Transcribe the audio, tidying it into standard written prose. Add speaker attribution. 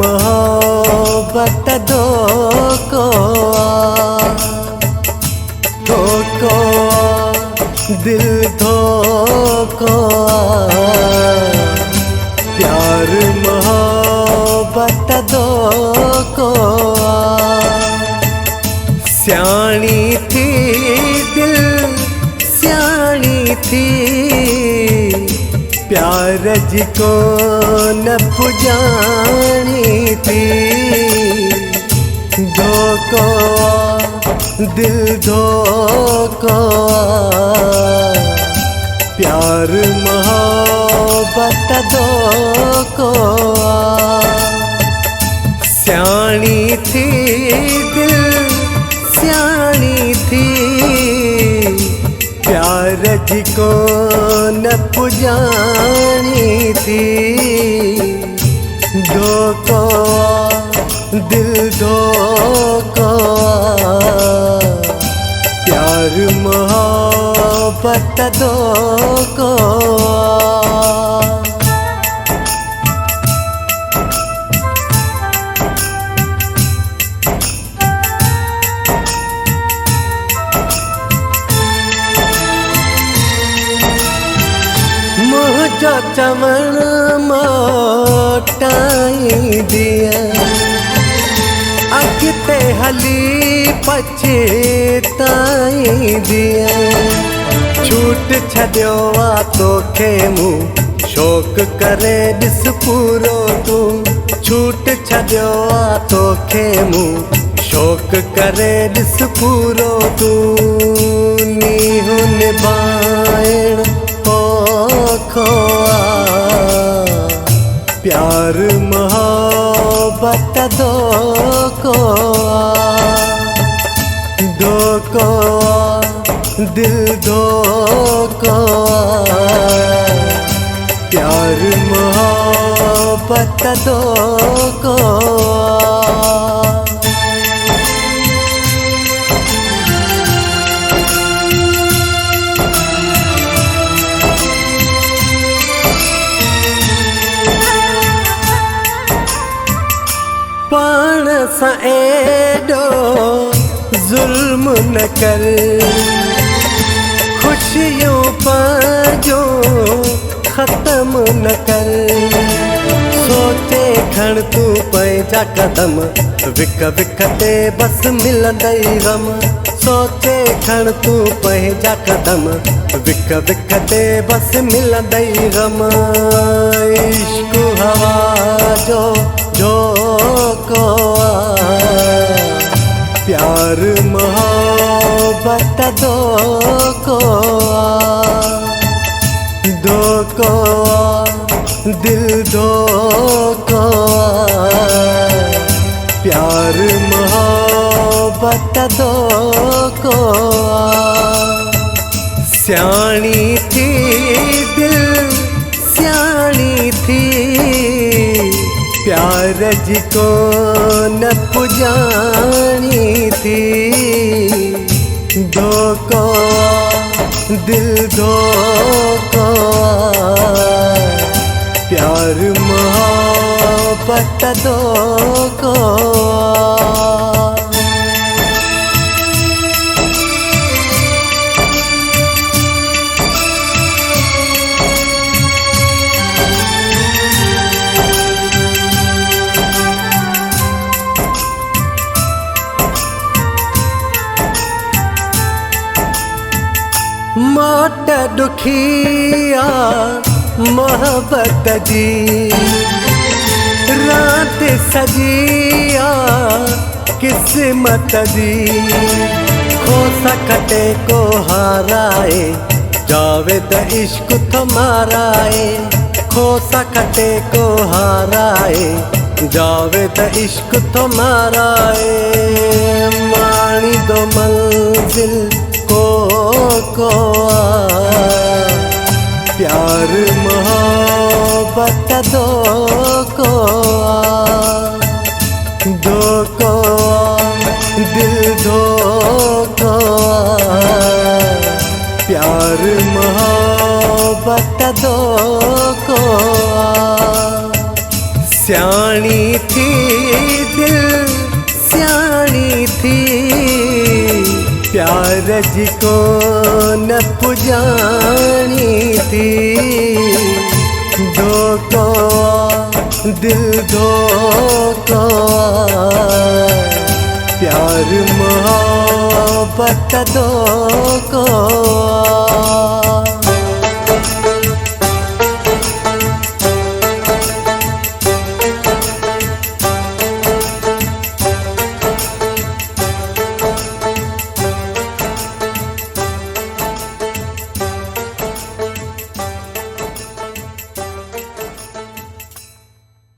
Speaker 1: मोहब्बत दो को दिल दो को प्यार मोहब्बत दो को स्याणी थी दिल स्याणी थी प्यार जिको न पुजानी थी धोको दिल धोको प्यार मोहब्बत दो को स्याणी थी दिल स्याणी थी प्यार जिको न पुजानी थी धोको दिल धोको प्यार मोहब्बत दो को मुझो चवण मोटाई दिया अॻिते हली पछताई दिया छूट छॾियो आहे तोखे मूं शौक़ करे ॾिस पूरो तूं छूट छॾियो आहे तोखे मूं शौक़ करे ॾिस पूरो तूं नीहूं निभाइण औखो प्यार मोहब्बत दो को दिल दो को प्यार मोहब्बत दो को पाण सां एॾो ज़ुल्म न कर खुशियूं पंहिंजो ख़त्म न कर सोचे खण तूं पंहिंजा कदम विक विक ते बस मिलंदई गम सोचे खण तूं पंहिंजा कदम विक विक ते बस मिलंदई गम इश्क हवा जो झोंको प्यार मोहब्बत दो को दिल दो को प्यार मोहब्बत दो को स्याणी थी दिल स्याणी थी प्यार जिको न पुजानी थी धोको दिल धोको प्यार मोहब्बत दो को मोट दुखिया मोहब्बत जी रात सजिया किस्मत जी खोसा कटे को हाराए जावेद इश्क तुम्हाराए खोसा कटे को हाराए जावेद इश्क तुम्हाराए माणी दो मंजिल को प्यार मोहब्बत दो को दिल दो को प्यार मोहब्बत दो को सियाणी थी दिल सियाणी थी प्यार जिको न पुजानी थी धोको दिल धोको प्यार मोहब्बत धोको